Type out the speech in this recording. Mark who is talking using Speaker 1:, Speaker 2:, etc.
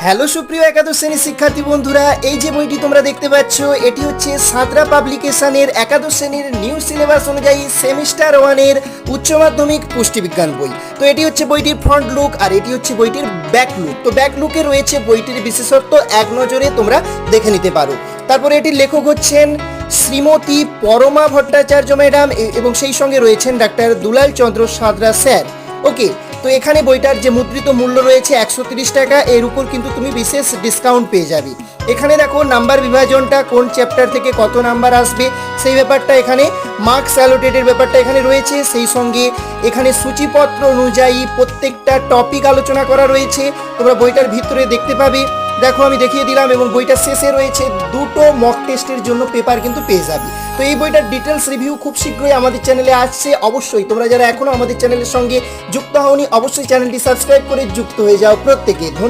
Speaker 1: Hello সুপ্রিয় একাদশ শ্রেণীর শিক্ষার্থী বন্ধুরা, এই যে বইটি তোমরা দেখতে পাচ্ছ এটি হচ্ছে সাঁতরা পাবলিকেশনের একাদশ শ্রেণীর নিউ সিলেবাস অনুযায়ী সেমিস্টার 1-এর উচ্চ মাধ্যমিক পুষ্টিবিজ্ঞান বই। তো এটি হচ্ছে বইটির ফ্রন্ট লুক আর এটি হচ্ছে বইটির ব্যাক লুক। তো ব্যাক লুকে রয়েছে বইটির বিশেষত্ব, এক নজরে তোমরা দেখে নিতে পারো। তারপরে এটির লেখক হচ্ছেন শ্রীমতী পরমা ভট্টাচার্য ম্যাডাম এবং সেই সঙ্গে রয়েছেন ডাক্তার দুলাল চন্দ্র সাঁতরা স্যার। ওকে, তো এখানে বইটার যে মুদ্রিত মূল্য রয়েছে 130 টাকা, এর উপর কিন্তু তুমি বিশেষ ডিসকাউন্ট পেয়ে যাবে। এখানে দেখো নাম্বার বিভাজনটা কোন চ্যাপ্টার থেকে কত নাম্বার আসবে সেই ব্যাপারটা, এখানে মার্কস অ্যালোটেটের ব্যাপারটা এখানে রয়েছে। সেই সঙ্গে এখানে সূচিপত্র অনুযায়ী প্রত্যেকটা টপিক আলোচনা করা রয়েছে, তোমরা বইটার ভিতরে দেখতে পাবে। দেখো আমি দেখিয়ে দিলাম এবং বইটার শেষে রয়েছে দুটো মক টেস্টের জন্য পেপার কিন্তু পেয়ে যাবে। তো এই বইটার ডিটেলস রিভিউ খুব শীঘ্রই আমাদের চ্যানেলে আসছে। অবশ্যই তোমরা যারা এখনও আমাদের চ্যানেলের সঙ্গে যুক্ত হওনি অবশ্যই চ্যানেলটি সাবস্ক্রাইব করে যুক্ত হয়ে যাও প্রত্যেকে। ধন্যবাদ।